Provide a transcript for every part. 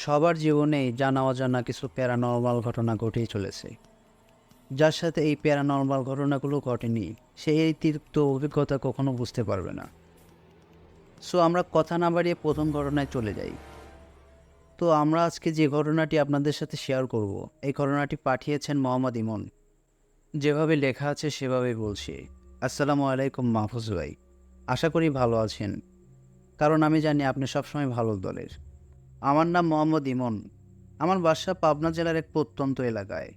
সবার জীবনেই জানা অজানা কিছু প্যারানর্মাল ঘটনা ঘটেই চলেছে। যার সাথে এই প্যারানর্মাল ঘটনাগুলো ঘটেনি, সে এই তিক্ত অভিজ্ঞতা কখনো বুঝতে পারবে না। সো আমরা কথা না বাড়িয়ে প্রথম ঘটনায় চলে যাই। তো আমরা আজকে যে ঘটনাটি আপনাদের সাথে শেয়ার করব, এই ঘটনাটি পাঠিয়েছেন মোহাম্মদ ইমন। যেভাবে লেখা আছে সেভাবেই বলছি। আসসালামু আলাইকুম মাহফুজ ভাই, আশা করি ভালো আছেন, কারণ আমি জানি আপনি সবসময় ভালো দলের। আমার নাম মোহাম্মদ ইমন। আমার বাসা পাবনা জেলার এক প্রত্যন্ত এলাকায়।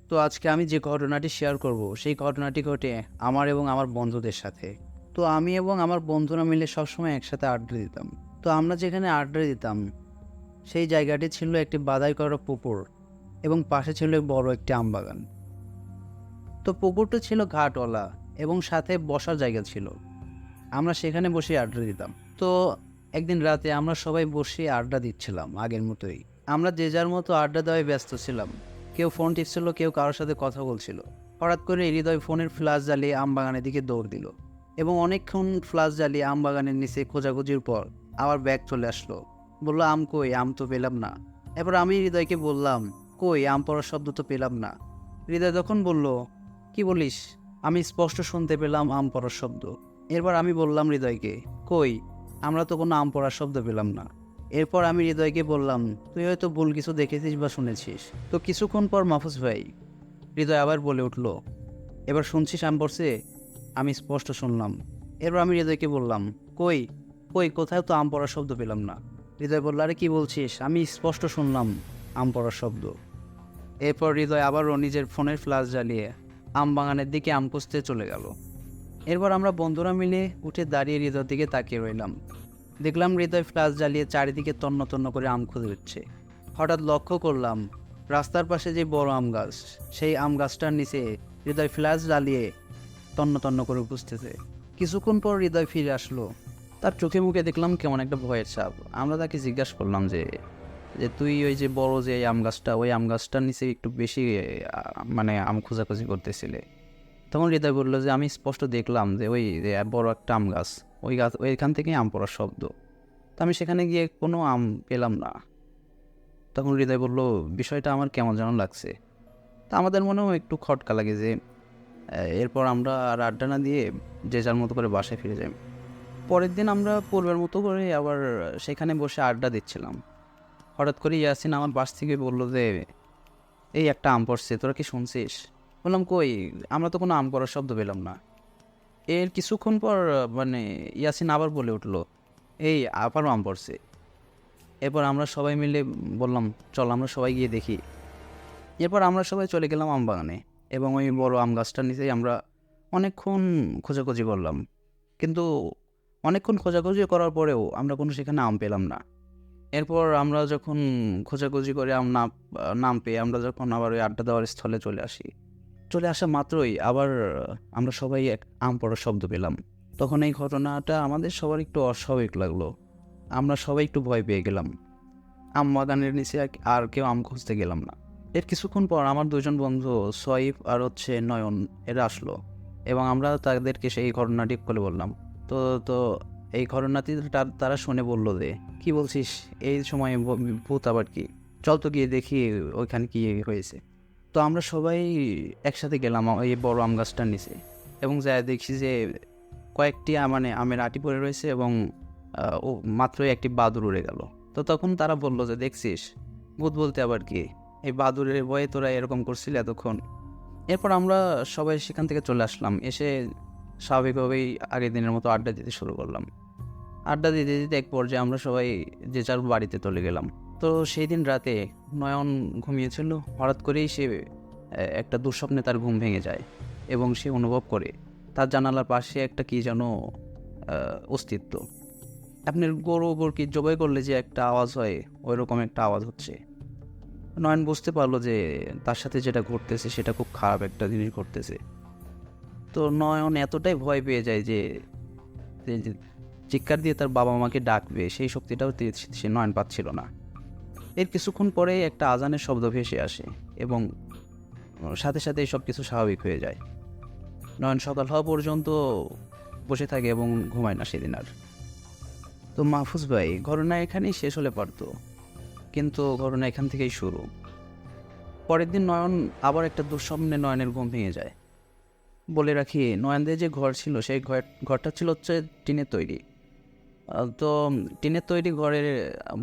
তো আজকে আমি যে ঘটনাটি শেয়ার করব, সেই ঘটনাটি ঘটে আমার এবং আমার বন্ধুদের সাথে। তো আমি এবং আমার বন্ধুরা মিলে সবসময় একসাথে আড্ডা দিতাম। তো আমরা যেখানে আড্ডা দিতাম, সেই জায়গাটি ছিল একটি বাধাই করা পুকুর এবং পাশে ছিল বড় একটি আমবাগান। তো পুকুরটা ছিল ঘাটওয়ালা এবং সাথে বসার জায়গা ছিল। আমরা সেখানে বসে আড্ডা দিতাম। তো একদিন রাতে আমরা সবাই বসে আড্ডা দিচ্ছিলাম আগের মতোই। আমরা যে যার মতো আড্ডা দেওয়ায় ব্যস্ত ছিলাম। কেউ ফোন টিপছিল, কেউ কারোর সাথে কথা বলছিল। হঠাৎ করে হৃদয় ফোনের ফ্ল্যাশ জ্বালিয়ে আমবাগানের দিকে দৌড় দিল এবং অনেকক্ষণ ফ্ল্যাশ জ্বালিয়ে আমবাগানের নিচে খোঁজাখুঁজির পর আবার ব্যাগ চলে আসলো। বললো, আম কই? আম তো পেলাম না। এরপর আমি হৃদয়কে বললাম, কই আম পড়ার শব্দ তো পেলাম না। হৃদয় তখন বলল, কি বলিস? আমি স্পষ্ট শুনতে পেলাম আম পড়ার শব্দ। এরপর আমি বললাম হৃদয়কে, কই, আমরা তো কোনো আম পড়ার শব্দ পেলাম না। এরপর আমি হৃদয়কে বললাম, তুই হয়তো ভুল কিছু দেখেছিস বা শুনেছিস। তো কিছুক্ষণ পর মাহফুজ ভাই, হৃদয় আবার বলে উঠল, এবার শুনছিস আম পড়ছে? আমি স্পষ্ট শুনলাম। এরপর আমি হৃদয়কে বললাম, কই কই কোথাও তো আম পড়ার শব্দ পেলাম না। হৃদয় বলল, আরে কি বলছিস? আমি স্পষ্ট শুনলাম আম পড়ার শব্দ। এরপর হৃদয় আবারও নিজের ফোনের ফ্ল্যাশ জ্বালিয়ে আম বাগানের দিকে আম খুঁজতে চলে গেল। এরপর আমরা বন্ধুরা মিলে উঠে দাঁড়িয়ে হৃদয়ের দিকে তাকিয়ে রইলাম। দেখলাম হৃদয় ফ্ল্যাশ জ্বালিয়ে চারিদিকে তন্ন তন্ন করে আম খুঁজে দিচ্ছে। হঠাৎ লক্ষ্য করলাম রাস্তার পাশে যে বড় আম গাছ, সেই আম গাছটার নিচে হৃদয় ফ্ল্যাশ জ্বালিয়ে তন্ন তন্ন করে খুঁজতেছে। কিছুক্ষণ পর হৃদয় ফিরে আসলো। তার চোখে মুখে দেখলাম কেমন একটা ভয়ের ছাপ। আমরা তাকে জিজ্ঞাসা করলাম যে যে তুই ওই যে বড় যে আম গাছটা, ওই আম গাছটার নিচে একটু বেশি মানে আম খোঁজাখুঁজি করতেছিলে। তখন হৃদয় বললো যে আমি স্পষ্ট দেখলাম যে ওই যে বড় একটা আম গাছ, ওই গাছ ওইখান থেকেই আম পড়ার শব্দ। তো আমি সেখানে গিয়ে কোনো আম পেলাম না। তখন হৃদয় বলল, বিষয়টা আমার কেমন যেন লাগছে। তা আমাদের মনেও একটু খটকা লাগে যে এরপর আমরা আর আড্ডা না দিয়ে যে যার মতো করে বাসায় ফিরে যাই। পরের দিন আমরা পূর্বের মতো করে আবার সেখানে বসে আড্ডা দিচ্ছিলাম। হঠাৎ করে ইয়াসিন আমার বাস থেকে বললো যে এই একটা আম পড়ছে, তোরা কি শুনছিস? বললাম, কই, আমরা তো কোনো আম পড়ার শব্দ পেলাম না। এর কিছুক্ষণ পর মানে ইয়াসিন আবার বলে উঠলো, এই আবারও আম পড়ছে। এরপর আমরা সবাই মিলে বললাম, চল আমরা সবাই গিয়ে দেখি। এরপর আমরা সবাই চলে গেলাম আম বাগানে এবং ওই বড় আম গাছটার নিচেই আমরা অনেকক্ষণ খোঁজাখুঁজি করলাম। কিন্তু অনেকক্ষণ খোঁজাখুঁজি করার পরেও আমরা কোনো সেখানে আম পেলাম না। এরপর আমরা যখন খোঁজাখুঁজি করে নাম পেয়ে আমরা যখন আবার ওই আড্ডা দেওয়ার স্থলে চলে আসা মাত্রই আবার আমরা সবাই এক আম পড়ার শব্দ পেলাম। তখন এই ঘটনাটা আমাদের সবার একটু অস্বাভাবিক লাগলো। আমরা সবাই একটু ভয় পেয়ে গেলাম। আম বাগানের নিচে আর কেউ আম খুঁজতে গেলাম না। এর কিছুক্ষণ পর আমার দুজন বন্ধু সয়িফ আর নয়ন এরা আসলো এবং আমরা তাদেরকে সেই ঘটনাটি খুলে বললাম। তো তো এই ঘটনাটি তারা শুনে বলল যে, কি বলছিস, এই সময় ভূত আবার কি? চল তো গিয়ে দেখি ওইখানে কি হয়েছে। তো আমরা সবাই একসাথে গেলাম এই বড় আম গাছটার নিচে এবং যা দেখি যে কয়েকটি মানে আমের আটি পড়ে রয়েছে এবং ও মাত্রই একটি বাদুড় উড়ে গেল। তো তখন তারা বলল যে, দেখছিস, ভূত বলতে আবার কি? এই বাদুড়ের ভয়ে তোরা এরকম করছিলি এতক্ষণ। এরপর আমরা সবাই সেখান থেকে চলে আসলাম। এসে স্বাভাবিকভাবেই আগের দিনের মতো আড্ডা দিতে শুরু করলাম। আড্ডা দিতে দিতে এক পর্যায়ে আমরা সবাই যে যার বাড়িতে চলে গেলাম। তো সেই দিন রাতে নয়ন ঘুমিয়েছিল। হঠাৎ করেই সে একটা দুঃস্বপ্নে তার ঘুম ভেঙে যায় এবং সে অনুভব করে তার জানালার পাশে একটা কি যেন অস্তিত্ব। আপনার গরুকে জবাই করলে যে একটা আওয়াজ হয়, ওই রকম একটা আওয়াজ হচ্ছে। নয়ন বুঝতে পারলো যে তার সাথে যেটা ঘটতেছে সেটা খুব খারাপ একটা জিনিস ঘটতেছে। তো নয়ন এতটাই ভয় পেয়ে যায় যে যে চিৎকার দিয়ে তার বাবা মাকে ডাকবে সেই শক্তিটাও সে নয়ন পাচ্ছিল না। এর কিছুক্ষণ পরে একটা আজানের শব্দ ভেসে আসে এবং সাথে সাথে সব কিছু স্বাভাবিক হয়ে যায়। নয়ন সকাল হওয়া পর্যন্ত বসে থাকে এবং ঘুমায় না সেদিন আর। তো মাহফুজ ভাই, ঘটনা এখানেই শেষ হলে পারতো, কিন্তু ঘটনা এখান থেকেই শুরু। পরের দিন নয়ন আবার একটা দুঃস্বপ্নে নয়নের ঘুম ভেঙে যায়। বলে রাখি, নয়নদের যে ঘর ছিল সেই ঘরটা ছিল হচ্ছে টিনের তৈরি। তো টিনের তৈরি ঘরের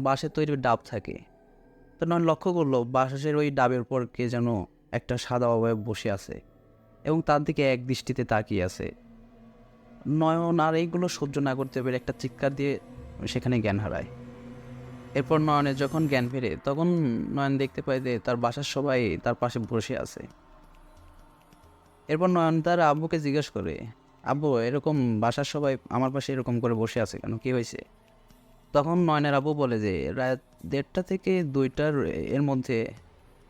বাঁশের তৈরি ডাব থাকে। তো নয়ন লক্ষ্য করলো বাঁশের ওই ডাবের উপর কে যেন একটা সাদা অবয়ব বসে আছে এবং তার দিকে এক দৃষ্টিতে তাকিয়ে আছে। নয়ন আর এইগুলো সহ্য না করতে পেরে একটা চিৎকার দিয়ে সেখানে জ্ঞান হারায়। এরপর নয়নের যখন জ্ঞান ফেরে তখন নয়ন দেখতে পায় যে তার বাসার সবাই তার পাশে বসে আছে। এরপর নয়ন তার আব্বুকে জিজ্ঞেস করে, আব্বু এরকম বাসার সবাই আমার পাশে এরকম করে বসে আছে কেন, কী হয়েছে? তখন নয়নের আব্বু বলে যে রাত 1:30 থেকে 2টার এর মধ্যে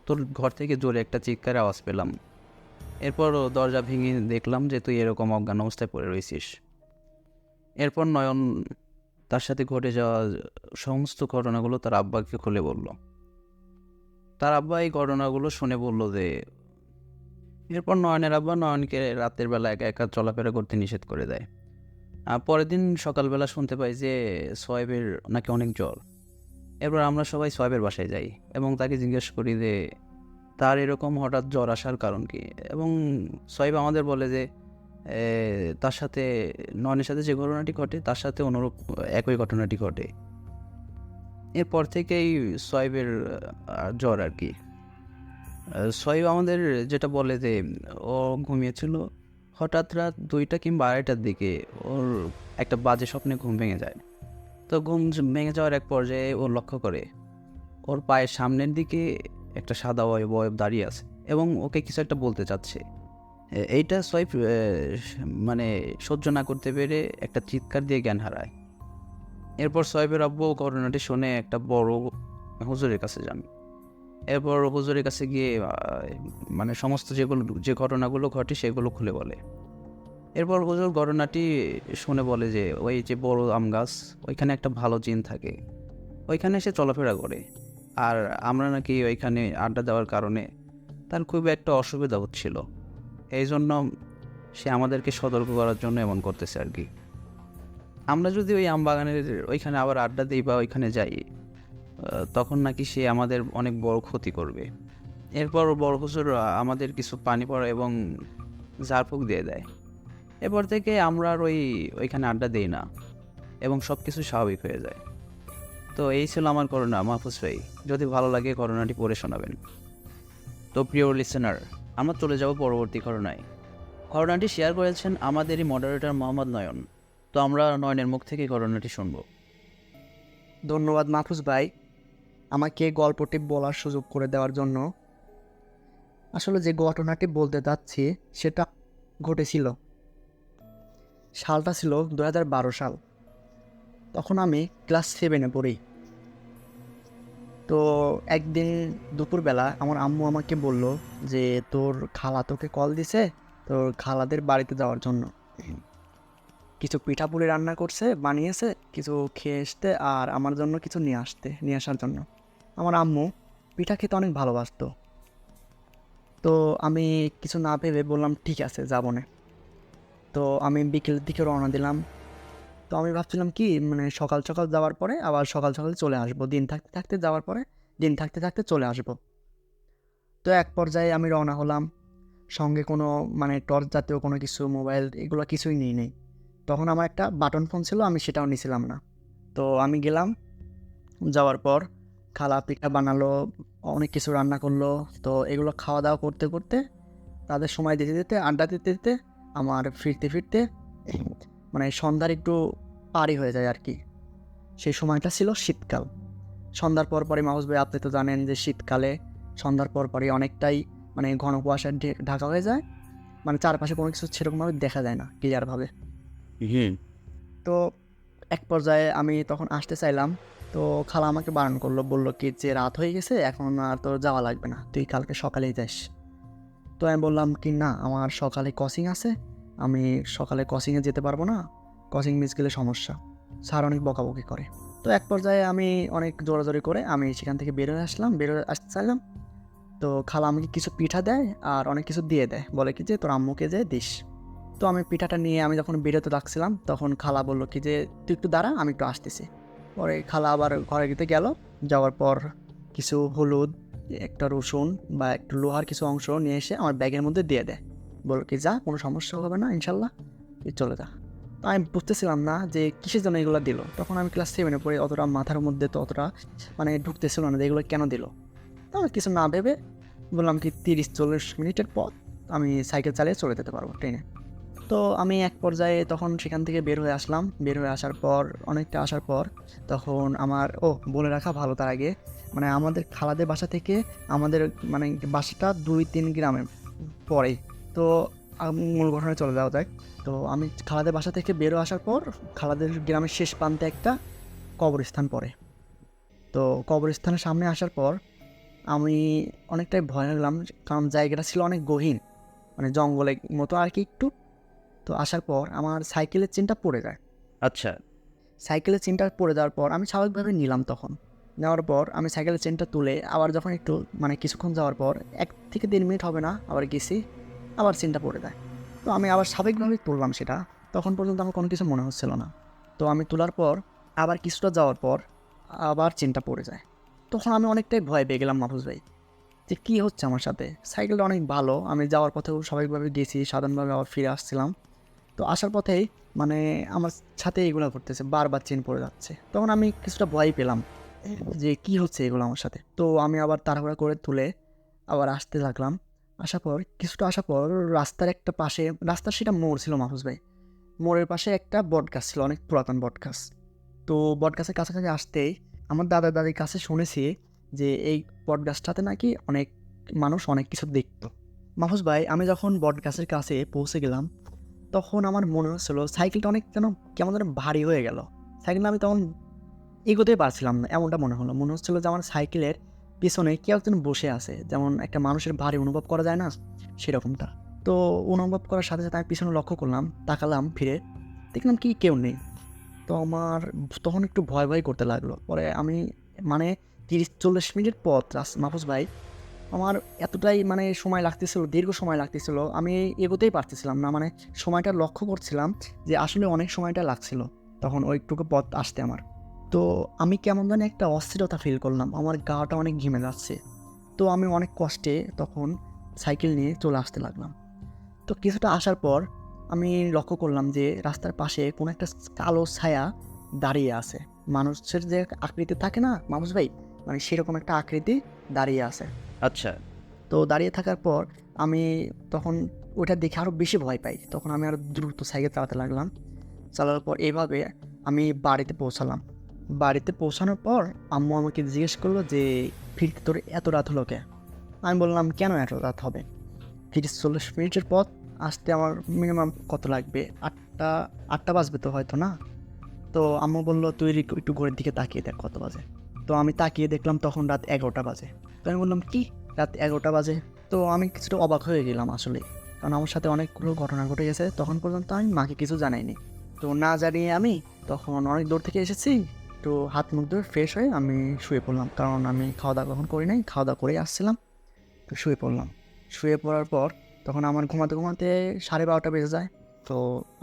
তোর ঘর থেকে জোরে একটা চিৎকারের আওয়াজ পেলাম। এরপর দরজা ভেঙে দেখলাম যে তুই এরকম অজ্ঞান অবস্থায় পড়ে রয়েছিস। এরপর নয়ন তার সাথে ঘটে যাওয়া সমস্ত ঘটনাগুলো তার আব্বাকে খুলে বলল। তার আব্বা এই ঘটনাগুলো শুনে বলল যে এরপর নয়নের আব্বা নয়নকে রাতের বেলা একা একা চলাফেরা করতে নিষেধ করে দেয়। আর পরের দিন সকালবেলা শুনতে পাই যে সোয়েবের নাকি অনেক জ্বর। এরপর আমরা সবাই সোয়েবের বাসায় যাই এবং তাকে জিজ্ঞেস করি যে তার এরকম হঠাৎ জ্বর আসার কারণ কি, এবং সোয়েব আমাদের বলে যে তার সাথে নয়নের সাথে যে ঘটনাটি ঘটে তার সাথে অনুরূপ একই ঘটনাটি ঘটে। এরপর থেকেই সোয়েবের জ্বর আর কি। সোয়েব আমাদের যেটা বলে যে ও ঘুমিয়েছিল, হঠাৎ রাত 2টা কিংবা 2:30টার দিকে ওর একটা বাজে স্বপ্নে ঘুম ভেঙে যায়। তো ঘুম ভেঙে যাওয়ার এক পর্যায়ে ও লক্ষ্য করে ওর পায়ের সামনের দিকে একটা সাদা অবয়ব দাঁড়িয়ে আছে এবং ওকে কিছু একটা বলতে চাচ্ছে। এইটা সোয়েব মানে সহ্য না করতে পেরে একটা চিৎকার দিয়ে জ্ঞান হারায়। এরপর সোয়েবের আব্বু ঘটনাটি শুনে একটা বড় হুজুরের কাছে যান। এরপর হুজুরের কাছে গিয়ে মানে সমস্ত যে ঘটনাগুলো ঘটে সেগুলো খুলে বলে। এরপর হুজুর ঘটনাটি শুনে বলে যে ওই যে বড় আম গাছ, ওইখানে একটা ভালো জিন থাকে, ওইখানে এসে চলাফেরা করে। আর আমরা নাকি ওইখানে আড্ডা দেওয়ার কারণে তার খুব একটা অসুবিধা হচ্ছিল, এই জন্য সে আমাদেরকে সতর্ক করার জন্য এমন করতেছে আর কি। আমরা যদি ওই আম বাগানের ওইখানে আবার আড্ডা দিই বা ওইখানে যাই, তখন নাকি সে আমাদের অনেক বড় ক্ষতি করবে। এরপর বড় হুজুর আমাদের কিছু পানি পড়া এবং ঝাড়ফুঁক দিয়ে দেয়। এরপর থেকে আমরা আর ওইখানে আড্ডা দিই না এবং সব কিছু স্বাভাবিক হয়ে যায়। তো এই ছিল আমার ঘটনা মাহফুজ ভাই, যদি ভালো লাগে ঘটনাটি পড়ে শোনাবেন। তো প্রিয় লিসেনার, আমরা চলে যাব পরবর্তী ঘটনায়। ঘটনাটি শেয়ার করেছেন আমাদেরই মডারেটর মোহাম্মদ নয়ন। তো আমরা নয়নের মুখ থেকে ঘটনাটি শুনব। ধন্যবাদ মাহফুজ ভাই আমাকে গল্পটি বলার সুযোগ করে দেওয়ার জন্য। আসলে যে ঘটনাটি বলতে যাচ্ছি সেটা ঘটেছিল, সালটা ছিল 2012 সাল। তখন আমি ক্লাস 7-এ পড়ি। তো একদিন দুপুরবেলা আমার আম্মু আমাকে বলল যে তোর খালা তোকে কল দিছে তোর খালাদের বাড়িতে যাওয়ার জন্য, কিছু পিঠাপুলি রান্না করছে, বানিয়েছে, কিছু খেয়ে আসতে আর আমার জন্য কিছু নিয়ে আসার জন্য। আমার আম্মু পিঠা খেতে অনেক ভালোবাসতো। তো আমি কিছু না ভেবে বললাম ঠিক আছে যাবো না। তো আমি বিকেলের দিকে রওনা দিলাম। তো আমি ভাবছিলাম কি মানে সকাল সকাল যাওয়ার পরে আবার সকাল সকাল চলে আসবো, দিন থাকতে থাকতে যাওয়ার পরে দিন থাকতে থাকতে চলে আসবো। তো এক পর্যায়ে আমি রওনা হলাম, সঙ্গে কোনো মানে টর্চ জাতীয় কোনো কিছু, মোবাইল এগুলো কিছুই নিই নেই। তখন আমার একটা বাটন ফোন ছিল, আমি সেটাও নিছিলাম না। তো আমি গেলাম, যাওয়ার পর খালা পিঠা বানালো, অনেক কিছু রান্না করলো। তো এগুলো খাওয়া দাওয়া করতে করতে, তাদের সময় দিতে দিতে, আড্ডা দিতে দিতে আমার ফিরতে ফিরতে মানে সন্ধ্যার একটু পারই হয়ে যায় আর কি। সেই সময়টা ছিল শীতকাল। সন্ধ্যার পর পরই মাহফুজ ভাই আপনি তো জানেন যে শীতকালে সন্ধ্যার পর পরই অনেকটাই মানে ঘন কুয়াশায় ঢাকা হয়ে যায়, মানে চারপাশে কোনো কিছু সেরকমভাবে দেখা যায় না ক্লিয়ারভাবে। তো এক পর্যায়ে আমি তখন আসতে চাইলাম, তো খালা আমাকে বারণ করলো, বললো কি যে রাত হয়ে গেছে, এখন আর তোর যাওয়া লাগবে না, তুই কালকে সকালেই যাস। তো আমি বললাম কি না, আমার সকালে কোচিং আছে, আমি সকালে কোচিংয়ে যেতে পারবো না, কোচিং মিস গেলে সমস্যা, স্যার অনেক বকাবকি করে। তো এক পর্যায়ে আমি অনেক জোরাজোরি করে আমি সেখান থেকে বের হয়ে আসতে চাইলাম। তো খালা আমাকে কিছু পিঠা দেয় আর অনেক কিছু দিয়ে দেয়, বলে কি যে তোর আম্মুকে যে দিস। তো আমি পিঠাটা নিয়ে আমি যখন বেরোতে লাগছিলাম তখন খালা বললো কি যে তুই একটু দাঁড়া, আমি একটু আসতেছি। পরে খালা আবার ঘরে দিতে গেল, যাওয়ার পর কিছু হলুদ, একটা রসুন বা একটু লোহার কিছু অংশ নিয়ে এসে আমার ব্যাগের মধ্যে দিয়ে দেয়, বলো কি যা, কোনো সমস্যা হবে না ইনশাল্লাহ, তুই চলে যা। তো আমি বুঝতেছিলাম না যে কিসের জন্য এগুলো দিল। তখন আমি ক্লাস 7-এ পড়ি, অতটা মাথার মধ্যে তো অতটা মানে ঢুকতেছিল না যে এগুলো কেন দিল। তো আমি কিছু না ভেবে বললাম কি 30-40 মিনিটের পর আমি সাইকেল চালিয়ে চলে যেতে পারবো ট্রেনে। তো আমি এক পর্যায়ে তখন সেখান থেকে বের হয়ে আসলাম। বের হয়ে আসার পর অনেকটা আসার পর তখন আমার বলে রাখা ভালো তার আগে, মানে আমাদের খালাদের বাসা থেকে আমাদের মানে বাসাটা 2-3 গ্রামে পরে। তো মূল ঘটনায় চলে যাওয়া যায়। তো আমি খালাদের বাসা থেকে বের হয়ে আসার পর খালাদের গ্রামের শেষ প্রান্তে একটা কবরস্থান পড়ে। তো কবরস্থানের সামনে আসার পর আমি অনেকটাই ভয় লাগলাম, কারণ জায়গাটা ছিল অনেক গহীন, মানে জঙ্গলের মতো আর কি একটু। তো আসার পর আমার সাইকেলের চেনটা পড়ে যায়। আচ্ছা, সাইকেলের চেনটা পড়ে যাওয়ার পর আমি স্বাভাবিকভাবে নিলাম। তখন নেওয়ার পর আমি সাইকেলের চেনটা তুলে আবার যখন একটু মানে কিছুক্ষণ যাওয়ার পর 1 থেকে 3 মিনিট হবে না, আবার গেছি, আবার চেনটা পড়ে যায়। তো আমি আবার স্বাভাবিকভাবেই তুললাম সেটা। তখন পর্যন্ত আমার কোনো কিছু মনে হচ্ছিল না। তো আমি তোলার পর আবার কিছুটা যাওয়ার পর আবার চেনটা পড়ে যায়। তখন আমি অনেকটাই ভয় পেয়ে গেলাম মাহফুজ ভাই, যে কী হচ্ছে আমার সাথে। সাইকেলটা অনেক ভালো, আমি যাওয়ার পথেও স্বাভাবিকভাবে গেছি, সাধারণভাবে আবার ফিরে আসছিলাম। তো আসার পথেই মানে আমার সাথে এগুলো ঘটতেছে, বারবার চেন পড়ে যাচ্ছে। তখন আমি কিছুটা ভয় পেলাম যে কি হচ্ছে এগুলো আমার সাথে। তো আমি আবার তাড়াহুড়া করে তুলে আবার আসতে লাগলাম। আসার পর কিছুটা আসার পর রাস্তার একটা পাশে, রাস্তার সেটা মোড় ছিল মাহফুজ ভাই, মোড়ের পাশে একটা বট গাছ ছিল, অনেক পুরাতন বট গাছ। তো বট গাছের কাছাকাছি আসতেই আমার দাদা দাদির কাছে শুনেছি যে এই বট গাছটাতে নাকি অনেক মানুষ অনেক কিছু দেখতো। মাহফুজ ভাই, আমি যখন বট গাছের কাছে পৌঁছে গেলাম তখন আমার মনে হচ্ছিল সাইকেলটা অনেক যেন কেমন যেন ভারী হয়ে গেল। সাইকেলটা আমি তখন এগোতেই পারছিলাম না, এমনটা মনে হচ্ছিল যে আমার সাইকেলের পিছনে কেউ একজন বসে আছে, যেমন একটা মানুষের ভারী অনুভব করা যায় না, সেরকমটা। তো অনুভব করার সাথে সাথে আমি পিছনে লক্ষ্য করলাম, তাকালাম ফিরে, দেখলাম কি কেউ নেই। তো আমার তখন একটু ভয় ভয় করতে লাগলো। পরে আমি মানে 30-40 মিনিট পথ মাহফুজ ভাই, আমার এতটাই মানে সময় লাগতেছিল, দীর্ঘ সময় লাগতেছিল, আমি এগোতেই পারতেছিলাম না। মানে সময়টা লক্ষ্য করছিলাম যে আসলে অনেক সময়টা লাগছিল তখন ওইটুকু পথ আসতে আমার। তো আমি কেমন জানি একটা অস্থিরতা ফিল করলাম, আমার গাটা অনেক ঘেমে যাচ্ছে। তো আমি অনেক কষ্টে তখন সাইকেল নিয়ে চলে আসতে লাগলাম। তো কিছুটা আসার পর আমি লক্ষ্য করলাম যে রাস্তার পাশে কোনো একটা কালো ছায়া দাঁড়িয়ে আছে, মানুষের যে আকৃতি থাকে না মামুস ভাই, মানে সেরকম একটা আকৃতি দাঁড়িয়ে আছে। আচ্ছা, তো দাঁড়িয়ে থাকার পর আমি তখন ওইটা দেখে আরও বেশি ভয় পাই। তখন আমি আরও দ্রুত সাইকেল চালাতে লাগলাম। চালানোর পর এইভাবে আমি বাড়িতে পৌঁছালাম। বাড়িতে পৌঁছানোর পর আম্মু আমাকে জিজ্ঞেস করলো যে ফিরতে তোর এত রাত হলো কে? আমি বললাম কেন এত রাত হবে, 30-40 মিনিটের পথ আসতে আমার মিনিমাম কত লাগবে, 8টা বাজবে তো হয়তো না। তো আম্মু বললো তুই একটু ঘরের দিকে তাকিয়ে দেখ কত বাজে। তো আমি তাকিয়ে দেখলাম তখন রাত 11টা বাজে। তো আমি বললাম কি, রাত 11টা বাজে? তো আমি কিছুটা অবাক হয়ে গেলাম আসলে, কারণ আমার সাথে অনেকগুলো ঘটনা ঘটে গেছে। তখন পর্যন্ত আমি মাকে কিছু জানাইনি। তো না জানিয়ে আমি তখন অনেক দূর থেকে এসেছি, একটু হাত মুখ ধুয়ে ফ্রেশ হয়ে আমি শুয়ে পড়লাম, কারণ আমি খাওয়া দাওয়া কখন করি নাই, খাওয়া দাওয়া করেই আসছিলাম। তো শুয়ে পড়লাম। শুয়ে পড়ার পর তখন আমার ঘুমাতে ঘুমাতে 12:30 বেজে যায়। তো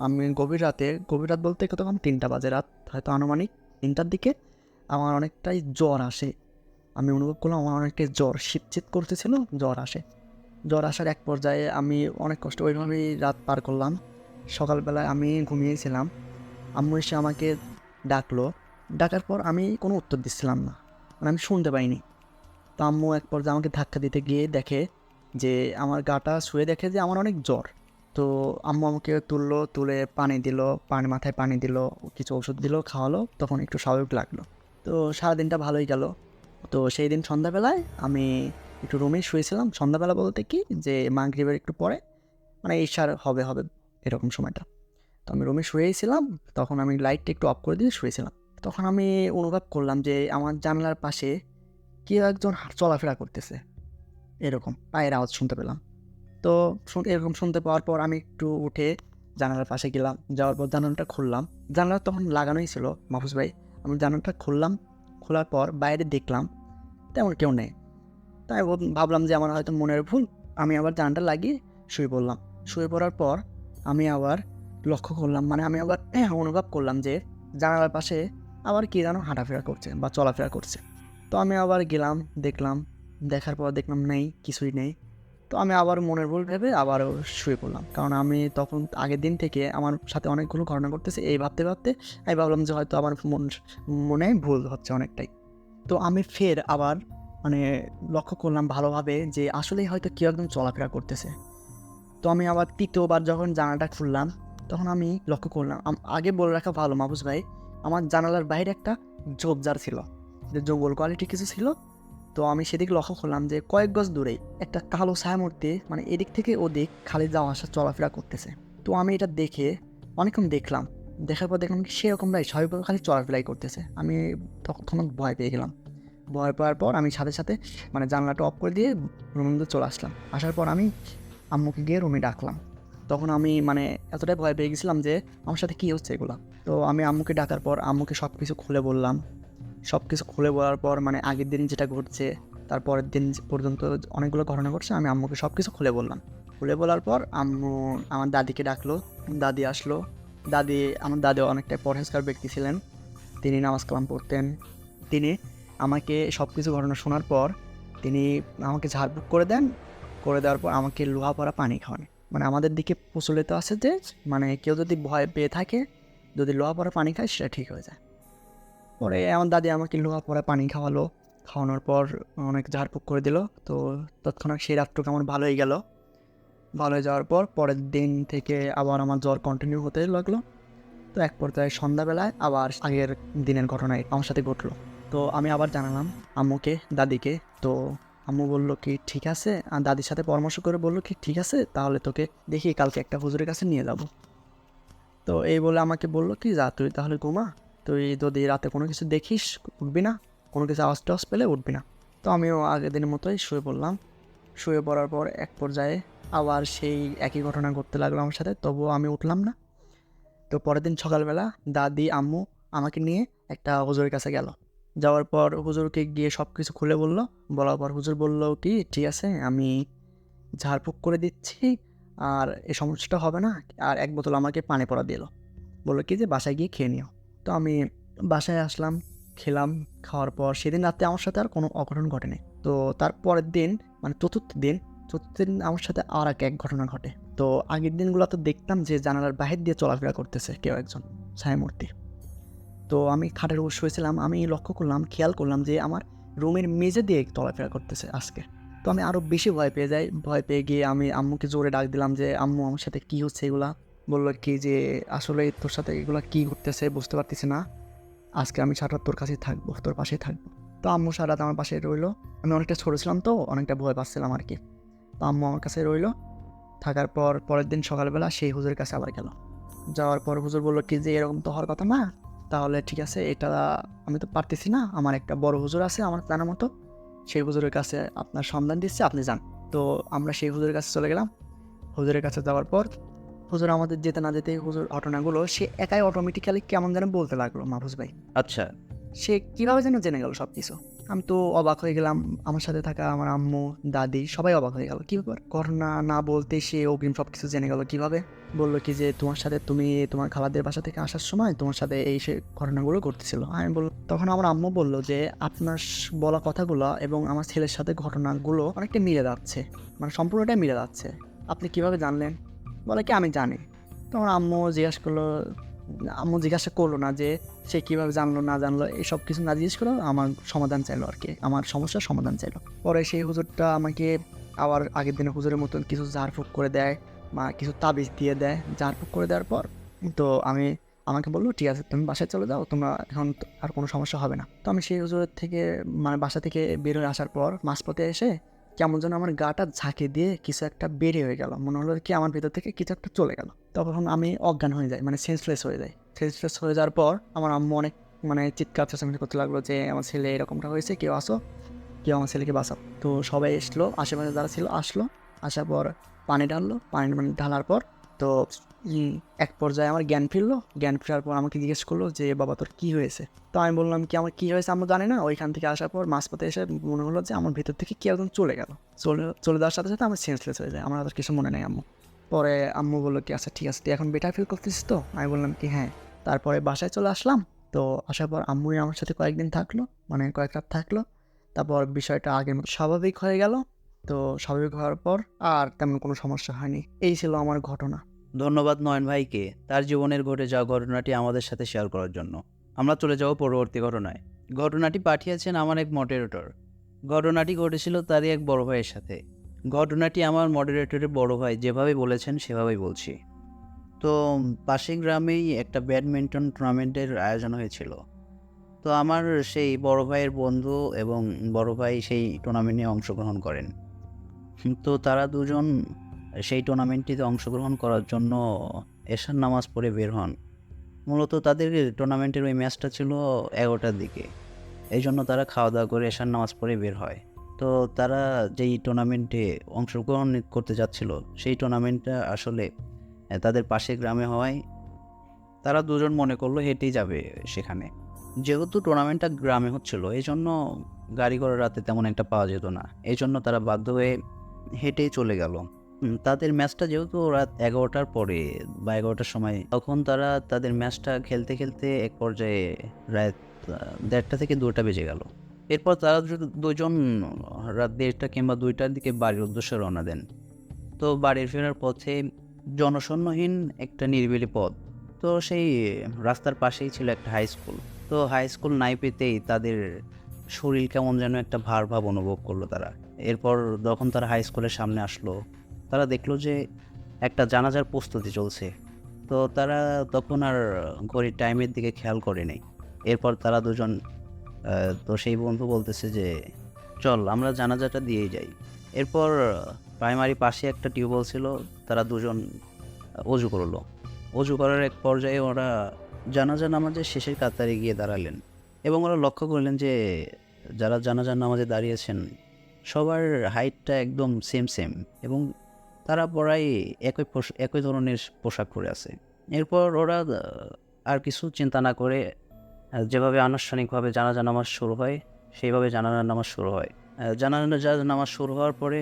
আমি গভীর রাত বলতে তখন 3টা বাজে, রাত হয়তো আনুমানিক 3টার দিকে আমার অনেকটাই জ্বর আসে। আমি অনুভব করলাম আমার অনেকটাই জ্বর শীত করতেছিল, জ্বর আসে। জ্বর আসার এক পর্যায়ে আমি অনেক কষ্ট ওইভাবেই রাত পার করলাম। সকালবেলায় আমি ঘুমিয়েছিলাম, আম্মু এসে আমাকে ডাকলো। ডাকার পর আমি কোনো উত্তর দিচ্ছিলাম না, মানে আমি শুনতে পাইনি। তো আম্মু এক পর্যায়ে আমাকে ধাক্কা দিতে গিয়ে দেখে যে আমার গাটা শুয়ে দেখে যে আমার অনেক জ্বর। তো আম্মু আমাকে তুললো, তুলে পানি দিল, মাথায় পানি দিল, কিছু ওষুধ দিল, খাওয়ালো, তখন একটু স্বাভাবিক লাগলো। তো সারাদিনটা ভালোই গেল। তো সেই দিন সন্ধ্যাবেলায় আমি একটু রুমেই শুয়েছিলাম। সন্ধ্যাবেলা বলতে কি যে মাগরিবের একটু পরে, মানে ঈশার হবে এরকম সময়টা। তো আমি রুমে শুয়েই ছিলাম, তখন আমি লাইটটা একটু অফ করে দিয়ে শুয়েছিলাম। তখন আমি অনুভব করলাম যে আমার জানলার পাশে কেউ একজন চলাফেরা করতেছে, এরকম পায়ের আওয়াজ শুনতে পেলাম। তো এরকম শুনতে পাওয়ার পর আমি একটু উঠে জানালার পাশে গেলাম, যাওয়ার পর জানালাটা খুললাম। জানালা তখন লাগানোই ছিল মাহফুজ ভাই। আমি জানালাটা খুললাম, খোলার পর বাইরে দেখলাম তেমন কেউ নেই। তাই ভাবলাম যে আমার হয়তো মনের ভুল। আমি আবার জানালাটা লাগিয়ে শুয়ে পড়লাম। শুয়ে পড়ার পর আমি আবার লক্ষ্য করলাম, মানে আমি আবার অনুভব করলাম যে জানালার পাশে আবার কে যেন হাঁটাফেরা করছে বা চলাফেরা করছে। তো আমি আবার গেলাম, দেখলাম, দেখার পর দেখলাম নেই, কিছুই নেই। তো আমি আবার মনের ভুল ভেবে আবারও শুয়ে পড়লাম, কারণ আমি তখন আগের দিন থেকে আমার সাথে অনেকগুলো ঘটনা ঘটতেছে, এই ভাবতে ভাবতে আমি ভাবলাম যে হয়তো আমার মনে ভুল হচ্ছে অনেকটাই। তো আমি ফের আবার মানে লক্ষ্য করলাম ভালোভাবে যে আসলেই হয়তো কেউ একদম চলাফেরা করতেছে। তো আমি আবার তৃতীয়বার যখন জানালাটা খুললাম, তখন আমি লক্ষ্য করলাম, আগে বলে রাখা ভালো মাহফুজ ভাই, আমার জানালার বাইরে একটা ঝোপঝাড় ছিল, যে জঙ্গল কোয়ালিটি কিছু ছিল। তো আমি সেদিকে লক্ষ্য করলাম যে কয়েক গজ দূরেই একটা কালো ছায়ামূর্তি মানে এদিক থেকে ওদিক খালি যাওয়া আসা চলাফেরা করতেছে। তো আমি এটা দেখে অনেকক্ষণ দেখলাম, দেখার পর দেখলাম কি সেরকমটাই স্বাভাবিকভাবে খালি চলাফেরাই করতেছে। আমি তখন ভয় পেয়ে গেলাম। ভয় পাওয়ার পর আমি সাথে সাথে মানে জানলাটা অফ করে দিয়ে রুমের মধ্যে চলে আসলাম। আসার পর আমি আম্মুকে গিয়ে রুমে ডাকলাম। তখন আমি মানে এতটাই ভয় পেয়ে গেছিলাম যে আমার সাথে কী হচ্ছে এগুলো। তো আমি আম্মুকে ডাকার পর আম্মুকে সব কিছু খুলে বললাম। সব কিছু খুলে বলার পর মানে আগের দিন যেটা ঘটছে, তারপরের দিন পর্যন্ত অনেকগুলো ঘটনা ঘটছে, আমি আম্মুকে সব কিছু খুলে বললাম। খুলে বলার পর আম্মু আমার দাদিকে ডাকলো, দাদি আসলো। আমার দাদি অনেকটা পরহেজগার ব্যক্তি ছিলেন, তিনি নামাজ কালাম পড়তেন। তিনি আমাকে সব কিছু ঘটনা শোনার পর তিনি আমাকে ঝাড়ফুঁক করে দেন। করে দেওয়ার পর আমাকে লোহা পড়া পানি খাওয়ান। মানে আমাদের দিকে প্রচলিত আছে যে মানে কেউ যদি ভয় পেয়ে থাকে, যদি লোহা পড়া পানি খায় সেটা ঠিক হয়ে যায়। পরে আমার দাদি আমাকে লোহা পড়া পানি খাওয়ালো। খাওয়ানোর পর অনেক ঝাড়ফুঁক করে দিল। তো তৎক্ষণাৎ সেই রাতটুকু আমার ভালো হয়ে গেল। ভালো হয়ে যাওয়ার পর পরের দিন থেকে আবার আমার জ্বর কন্টিনিউ হতে লাগলো। তো এক পর্যায়ে সন্ধ্যাবেলায় আবার আগের দিনের ঘটনায় আমার সাথে ঘটলো। তো আমি আবার জানালাম আম্মুকে, দাদিকে। তো আম্মু বলল কি ঠিক আছে, আর দাদির সাথে পরামর্শ করে বললো কি ঠিক আছে, তাহলে তোকে দেখি কালকে একটা হুজুরের কাছে নিয়ে যাব। তো এই বলে আমাকে বললো কি যা তুই তাহলে ঘুমা, তুই যদি রাতে কোনো কিছু দেখিস উঠবি না, কোনো কিছু আওয়াজ টাওয়াজ পেলে উঠবি না। তো আমিও আগের দিনের মতোই শুয়ে পড়লাম। শুয়ে পড়ার পর এক পর্যায়ে আবার সেই একই ঘটনা ঘটতে লাগলো আমার সাথে, তবুও আমি উঠলাম না। তো পরের দিন সকালবেলা দাদি আম্মু আমাকে নিয়ে একটা হুজুরের কাছে গেল। যাওয়ার পর হুজুরকে গিয়ে সব কিছু খুলে বলল। বলার পর হুজুর বলল কি ঠিক আছে, আমি ঝাড়ফুঁক করে দিচ্ছি, আর এই সমস্যাটা হবে না। আর এক বোতল আমাকে পানি পড়া দিল, বললো কি যে বাসায় গিয়ে খেয়ে নিও। তো আমি বাসায় আসলাম, খেলাম। খাওয়ার পর সেদিন রাতে আমার সাথে আর কোনো অঘটন ঘটেনি। তো তার পরের দিন মানে চতুর্থ দিন আমার সাথে আর এক ঘটনা ঘটে। তো আগের দিনগুলো তো দেখতাম যে জানালার বাহির দিয়ে চলাফেরা করতেছে কেউ একজন ছায়ামূর্তি। তো আমি খাটের উপর শুয়েছিলাম, আমি লক্ষ্য করলাম, খেয়াল করলাম যে আমার রুমের মেঝে দিয়ে চলাফেরা করতেছে আজকে। তো আমি আরও বেশি ভয় পেয়ে যাই। ভয় পেয়ে গিয়ে আমি আম্মুকে জোরে ডাক দিলাম যে আম্মু আমার সাথে কী হচ্ছে এগুলা। বললো কি যে আসলে তোর সাথে এগুলা কী ঘটতেছে বুঝতে পারতেছি না, আজকে আমি সারা রাত তোর কাছেই থাকবো, তোর পাশেই থাকবো। তো আম্মু সারা রাত আমার পাশে রইলো। আমি অনেকটা ছোটো ছিলাম তো অনেকটা ভয় পাচ্ছিলাম আর কি। তো আম্মু আমার কাছে রইলো। থাকার পর পরের দিন সকালবেলা সেই হুজুরের কাছে আবার গেল। যাওয়ার পর হুজুর বললো কি যে এরকম তো হওয়ার কথা না, তাহলে ঠিক আছে, এটা আমি তো পারতেছি না, আমার একটা বড় হুজুর আছে আমার জানার মতো, সেই হুজুরের কাছে আপনার সন্ধান দিচ্ছে, আপনি যান। তো আমরা সেই হুজুরের কাছে চলে গেলাম। হুজুরের কাছে যাওয়ার পর হুজুর আমাদের যেতে না যেতে হুজুর ঘটনাগুলো সে একাই অটোমেটিক্যালি কেমন যেন বলতে লাগলো মাহফুজ ভাই। আচ্ছা, সে কীভাবে যেন জেনে গেল সব কিছু। আমি তো অবাক হয়ে গেলাম, আমার সাথে থাকা আমার আম্মু দাদি সবাই অবাক হয়ে গেল, কী ব্যাপার, ঘটনা না বলতে সে অগ্রিম সব কিছু জেনে গেল কীভাবে। বললো কি যে তোমার সাথে তুমি তোমার খালাদের বাসা থেকে আসার সময় তোমার সাথে এই সে ঘটনাগুলো ঘটতেছিল। আমি বলল, তখন আমার আম্মু বললো যে আপনার বলা কথাগুলো এবং আমার ছেলের সাথে ঘটনাগুলো অনেকটা মিলে যাচ্ছে, মানে সম্পূর্ণটাই মিলে যাচ্ছে, আপনি কিভাবে জানলেন। বলে কি আমি জানি। তখন আম্মু জিজ্ঞাসা করলো না যে সে কীভাবে জানলো না জানলো, এইসব কিছু না জিজ্ঞেস করলো, আমার সমাধান চাইলো আর কি, আমার সমস্যার সমাধান চাইলো। পরে সেই হুজুরটা আমাকে আবার আগের দিনে হুজুরের মতন কিছু ঝাড়ফুঁক করে দেয় বা কিছু তাবিজ দিয়ে দেয়। ঝাড়ফুঁক করে দেওয়ার পর তো আমাকে বললো ঠিক আছে তুমি বাসায় চলে যাও, তোমরা এখন আর কোনো সমস্যা হবে না। তো আমি সেই হুজুরের থেকে মানে বাসা থেকে বের হয়ে আসার পর মাঝপথে এসে কেমন যেন আমার গাটা ঝাঁকে দিয়ে কিছু একটা বের হয়ে গেল, মনে হলো কি আমার ভিতর থেকে কিছু একটা চলে গেল। তখন আমি অজ্ঞান হয়ে যাই, মানে সেন্সলেস হয়ে যাই। সেন্সলেস হয়ে যাওয়ার পর আমার আম্মু অনেক মানে চিৎকার চেঁচামেচি করতে লাগলো যে আমার ছেলে এরকমটা হয়েছে, কেউ আসো, কেউ আমার ছেলেকে বাঁচাও। তো সবাই এসলো, আশেপাশে যারা ছিল আসলো। আসার পর পানি ঢাললো, পানি ঢালার পর তো এক পর্যায়ে আমার জ্ঞান ফিরলো। জ্ঞান ফেরার পর আমাকে জিজ্ঞেস করলো যে বাবা তোর কী হয়েছে। তো আমি বললাম কি আমার কী হয়েছে আমরা জানি না, ওইখান থেকে আসার পর মাঝপথে এসে মনে হলো যে আমার ভিতর থেকে কেউ একদম চলে গেল। চলে যাওয়ার সাথে সাথে আমার সেন্সলেস হয়ে যায়, আমার আর কিছু মনে নেই আম্মু। পরে আম্মু বললো কি আচ্ছা ঠিক আছে তুই এখন বেটার ফিল করতেছিস তো। আমি বললাম কি হ্যাঁ। তারপরে বাসায় চলে আসলাম। তো আসার পর আম্মুই আমার সাথে কয়েকদিন থাকলো, মানে কয়েক রাত থাকলো। তারপর বিষয়টা আগের মতো স্বাভাবিক হয়ে গেল। তো স্বাভাবিক হওয়ার পর আর তেমন কোনো সমস্যা হয়নি। এই ছিল আমার ঘটনা। ধন্যবাদ নয়ন ভাইকে তার জীবনের ঘটে যাওয়া ঘটনাটি আমাদের সাথে শেয়ার করার জন্য। আমরা চলে যাব পরবর্তী ঘটনায়। ঘটনাটি পাঠিয়েছেন আমার এক মডারেটর। ঘটনাটি ঘটেছিল তারই এক বড় ভাইয়ের সাথে। ঘটনাটি আমার মডারেটরের বড় ভাই যেভাবে বলেছেন সেভাবেই বলছি। তো পাশের গ্রামেই একটা ব্যাডমিন্টন টুর্নামেন্টের আয়োজন হয়েছিল। তো আমার সেই বড় ভাইয়ের বন্ধু এবং বড় ভাই সেই টুর্নামেন্টে অংশগ্রহণ করেন। তো তারা দুজন সেই টুর্নামেন্টটিতে অংশগ্রহণ করার জন্য এশার নামাজ পড়ে বের হন। মূলত তাদের টুর্নামেন্টের ওই ম্যাচটা ছিল 11টার দিকে। এই জন্য তারা খাওয়া দাওয়া করে এশার নামাজ পড়ে বের হয়। তো তারা যেই টুর্নামেন্টে অংশগ্রহণ করতে যাচ্ছিল সেই টুর্নামেন্টটা আসলে তাদের পাশের গ্রামে হওয়ায় তারা দুজন মনে করলো হেঁটেই যাবে সেখানে। যেহেতু টুর্নামেন্টটা গ্রামে হচ্ছিল এই জন্য গাড়ি করে রাতে তেমন একটা পাওয়া যেত না, এই জন্য তারা বাধ্য হয়ে হেঁটেই চলে গেল। তাদের ম্যাচটা যেহেতু রাত 11টার পরে বা 11টার সময়, তখন তারা তাদের ম্যাচটা খেলতে খেলতে এক পর্যায়ে রাত 1:30 থেকে 2টা বেজে গেল। এরপর তারা দুজন রাত 1:30 কিংবা 2টার দিকে বাড়ির উদ্দেশ্যে রওনা দেন। তো বাড়ি ফেরার পথে জনশূন্যহীন একটা নিরিবিলি পথ। তো সেই রাস্তার পাশেই ছিল একটা হাই স্কুল। তো হাই স্কুল নাই পেতেই তাদের শরীর কেমন যেন একটা ভার ভাব অনুভব করলো তারা। এরপর যখন তারা হাই স্কুলের সামনে আসলো, তারা দেখলো যে একটা জানাজার প্রস্তুতি চলছে। তো তারা তখন আর ঘড়ির টাইমের দিকে খেয়াল করেনি। এরপর তারা দুজন তো সেই বন্ধু বলতেছে যে চল আমরা জানাজাটা দিয়েই যাই। এরপর প্রাইমারি পাশে একটা টিউবওয়েল ছিল, তারা দুজন অজু করলো। অজু করার এক পর্যায়ে ওরা জানাজা নামাজের শেষের কাতারে গিয়ে দাঁড়ালেন এবং ওরা লক্ষ্য করলেন যে যারা জানাজার নামাজে দাঁড়িয়েছেন সবার হাইটটা একদম সেম সেম এবং তারা প্রায় একই ধরনের পোশাক পরে আছে। এরপর ওরা আর কিছু চিন্তা না করে যেভাবে আনুষ্ঠানিকভাবে জানাজা নামাজ শুরু হয় সেইভাবে জানাজা নামাজ শুরু হয়। জানাজা নামাজ শুরু হওয়ার পরে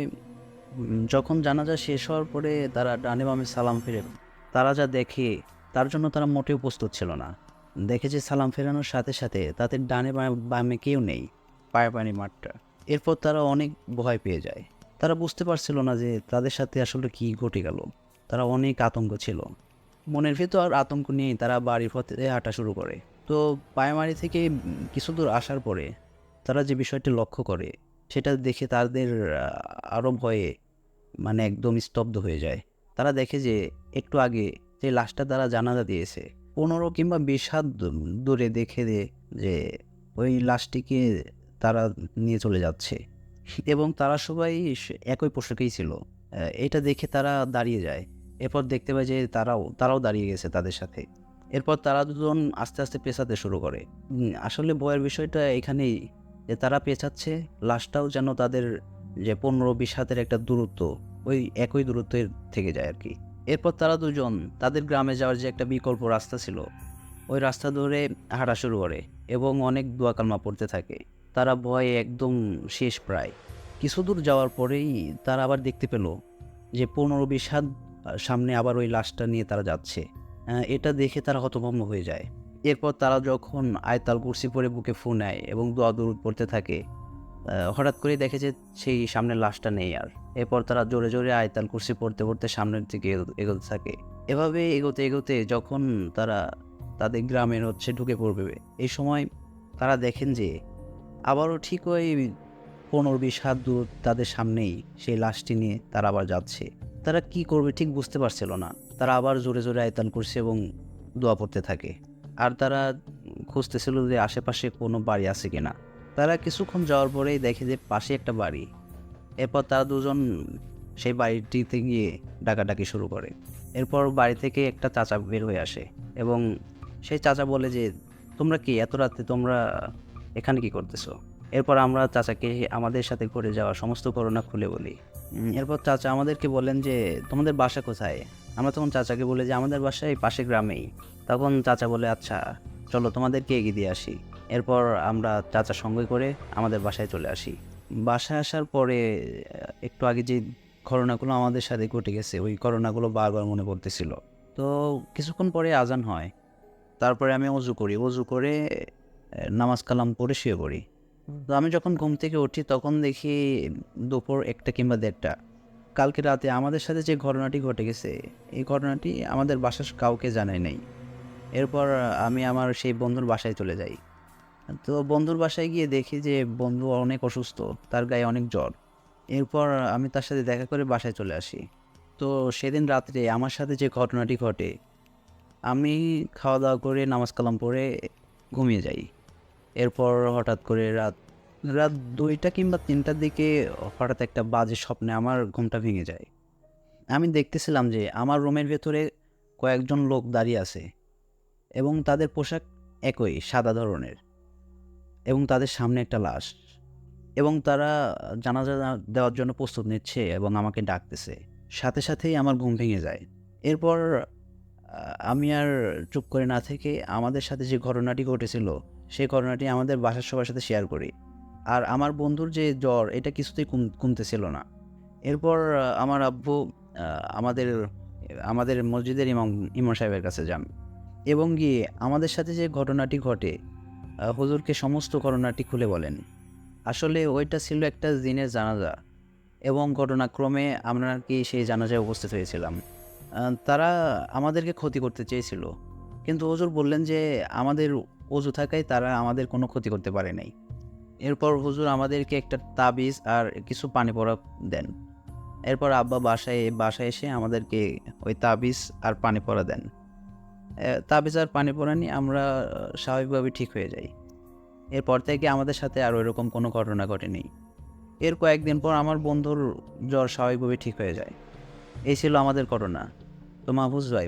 যখন জানাজা শেষ হওয়ার পরে তারা ডানে বামে সালাম ফিরে তারা যা দেখে তার জন্য তারা মোটেও প্রস্তুত ছিল না। দেখে যে সালাম ফেরানোর সাথে সাথে তাদের ডানে বামে কেউ নেই, পানি মাঠটা। এরপর তারা অনেক ভয় পেয়ে যায়। তারা বুঝতে পারছিল না যে তাদের সাথে আসলে কী ঘটে গেল। তারা অনেক আতঙ্ক ছিল, মনের ভেতর আতঙ্ক নিয়েই তারা বাড়ির পথে হাঁটা শুরু করে। তো প্রাইমারি থেকে কিছু দূর আসার পরে তারা যে বিষয়টি লক্ষ্য করে সেটা দেখে তাদের আরও ভয়ে মানে একদম স্তব্ধ হয়ে যায়। তারা দেখে যে একটু আগে যে লাশটা তারা জানাজা দিয়েছে 15 কিংবা 20 হাত দূরে দেখে যে ওই লাশটিকে তারা নিয়ে চলে যাচ্ছে এবং তারা সবাই একই পোশাকেই ছিল। এটা দেখে তারা দাঁড়িয়ে যায়। এরপর দেখতে পায় যে তারাও দাঁড়িয়ে গেছে তাদের সাথে। এরপর তারা দুজন আস্তে আস্তে পেঁচাতে শুরু করে। আসলে ভয়ের বিষয়টা এখানেই যে তারা পেঁচাচ্ছে, লাশটাও যেন তাদের যে 15-20 হাতের একটা দূরত্ব ওই একই দূরত্বের থেকে যায় আর কি। এরপর তারা দুজন তাদের গ্রামে যাওয়ার যে একটা বিকল্প রাস্তা ছিল ওই রাস্তা ধরে হাঁটা শুরু করে এবং অনেক দোয়া কালমা পড়তে থাকে। তারা ভয়ে একদম শেষ প্রায়। কিছু দূর যাওয়ার পরেই তারা আবার দেখতে পেল যে 15-20 হাত সামনে আবার ওই লাশটা নিয়ে তারা যাচ্ছে। এটা দেখে তারা হতভম্ব হয়ে যায়। এরপর তারা যখন আয়তাল কুরসি পরে বুকে ফু নেয় এবং দোয়া দরুদ পড়তে থাকে, হঠাৎ করেই দেখে যে সেই সামনের লাশটা নেই আর। এরপর তারা জোরে জোরে আয়তাল কুরসি পড়তে পড়তে সামনের দিকে এগোতে থাকে। এভাবে এগোতে এগোতে যখন তারা তাদের গ্রামের ঢুকে পড়বে, এই সময় তারা দেখেন যে আবারও ঠিক ওই 15-20 হাত দূর তাদের সামনেই সেই লাশটি নিয়ে তারা আবার যাচ্ছে। তারা কি করবে ঠিক বুঝতে পারছিল না। তারা আবার জোরে জোরে আয়তাল করছে এবং দোয়া পড়তে থাকে। আর তারা খুঁজতেছিল যে আশেপাশে কোনো বাড়ি আছে কিনা। তারা কিছুক্ষণ যাওয়ার পরেই দেখে যে পাশে একটা বাড়ি। এরপর তারা দুজন সেই বাড়িটিতে গিয়ে ডাকাডাকি শুরু করে। এরপর বাড়ি থেকে একটা চাচা বের হয়ে আসে এবং সেই চাচা বলে যে তোমরা কি এত রাতে তোমরা এখানে কি করতেছো? এরপর আমরা চাচাকে আমাদের সাথে করে যাওয়া সমস্ত ঘটনা খুলে বলি। এরপর চাচা আমাদেরকে বলেন যে তোমাদের বাসা কোথায়? আমরা তখন চাচাকে বলি যে আমাদের বাসা এই পাশে গ্রামেই। তখন চাচা বলে আচ্ছা চলো তোমাদেরকে এগিয়ে দিয়ে আসি। এরপর আমরা চাচা সঙ্গে করে আমাদের বাসায় চলে আসি। বাসায় আসার পরে একটু আগে যে ঘটনাগুলো আমাদের সাথে ঘটে গেছে ওই ঘটনাগুলো বারবার মনে পড়তেছিল। তো কিছুক্ষণ পরে আজান হয়। তারপরে আমি অজু করে নামাজ কালাম পড়ে শুয়ে পড়ি। তো আমি যখন ঘুম থেকে উঠি তখন দেখি দুপুর 1টা কিংবা 1:30। কালকে রাতে আমাদের সাথে যে ঘটনাটি ঘটে গেছে এই ঘটনাটি আমাদের বাসার কাউকে জানাই নাই। এরপর আমি আমার সেই বন্ধুর বাসায় চলে যাই। তো বন্ধুর বাসায় গিয়ে দেখি যে বন্ধু অনেক অসুস্থ, তার গায়ে অনেক জ্বর। এরপর আমি তার সাথে দেখা করে বাসায় চলে আসি। তো সেদিন রাত্রে আমার সাথে যে ঘটনাটি ঘটে, আমি খাওয়া দাওয়া করে নামাজ কালাম পড়ে ঘুমিয়ে যাই। এরপর হঠাৎ করে রাত রাত 2টা কিংবা 3টার দিকে হঠাৎ একটা বাজে স্বপ্নে আমার ঘুমটা ভেঙে যায়। আমি দেখতেছিলাম যে আমার রুমের ভেতরে কয়েকজন লোক দাঁড়িয়ে আছে এবং তাদের পোশাক একই সাদা ধরনের এবং তাদের সামনে একটা লাশ এবং তারা জানাজা দেওয়ার জন্য প্রস্তুত নিচ্ছে এবং আমাকে ডাকতেছে। সাথে সাথেই আমার ঘুম ভেঙে যায়। এরপর আমি আর চুপ করে না থেকে আমাদের সাথে যে ঘটনাটি ঘটেছিল সেই ঘটনাটি আমাদের বাসার সবার সাথে শেয়ার করি। আর আমার বন্ধুর যে জ্বর এটা কিছুতেই কমতেছিল না। এরপর আমার আব্বু আমাদের আমাদের মসজিদের ইমাম সাহেবের কাছে যান এবং গিয়ে আমাদের সাথে যে ঘটনাটি ঘটে হুজুরকে সমস্ত ঘটনাটি খুলে বলেন। আসলে ওইটা ছিল একটা জিনের জানাজা এবং ঘটনাক্রমে আমরা আর কি সেই জানাজায় উপস্থিত হয়েছিলাম। তারা আমাদেরকে ক্ষতি করতে চেয়েছিল, কিন্তু হুজুর বললেন যে আমাদের অজু থাকায় তারা আমাদের কোনো ক্ষতি করতে পারে নাই। এরপর হুজুর আমাদেরকে একটা তাবিজ আর কিছু পানি পড়া দেন। এরপর আব্বা বাসায় এসে আমাদেরকে ওই তাবিজ আর পানি পড়া দেন। তাবিজ আর পানি পড়া নিয়ে আমরা স্বাভাবিকভাবে ঠিক হয়ে যাই। এরপর থেকে আমাদের সাথে আর ওইরকম কোনো ঘটনা ঘটেনি। এর কয়েকদিন পর আমার বন্ধুর জ্বর স্বাভাবিকভাবে ঠিক হয়ে যায়। এই ছিল আমাদের ঘটনা। তো মাহফুজ ভাই,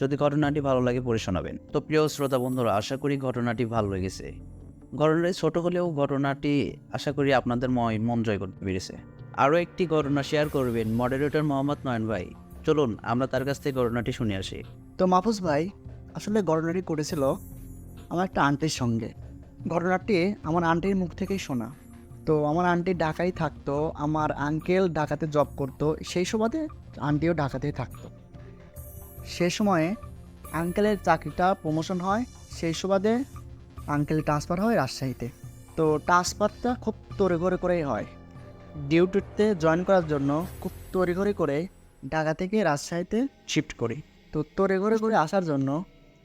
যদি ঘটনাটি ভালো লাগে পড়ে শোনাবেন। তো প্রিয় শ্রোতা বন্ধুরা, আশা করি ঘটনাটি ভালো লেগেছে। ঘটনাটি ছোট হলেও ঘটনাটি আশা করি আপনাদের মন জয় করতে পেরেছে। আরও একটি ঘটনা শেয়ার করবেন মডারেটর মোহাম্মদ নয়ন ভাই। চলুন আমরা তার কাছ থেকে ঘটনাটি শুনে আসি। তো মাহফুজ ভাই, আসলে ঘটনাটি ঘটেছিল আমার একটা আন্টির সঙ্গে। ঘটনাটি আমার আন্টির মুখ থেকেই শোনা। তো আমার আন্টি ঢাকায় থাকতো, আমার আঙ্কেল ঢাকাতে জব করতো, সেই সুবাদে আন্টিও ঢাকাতেই থাকতো। সে সময়ে আঙ্কেলের চাকরিটা প্রমোশন হয়, সেই সুবাদে আঙ্কেল ট্রান্সফার হয় রাজশাহীতে। তো ট্রান্সফারটা খুব তড়িঘড়ি করেই হয়। ডিউটিতে জয়েন করার জন্য খুব তড়িঘড়ি করে ঢাকা থেকে রাজশাহীতে শিফট করি। তো তড়িঘড়ি করে আসার জন্য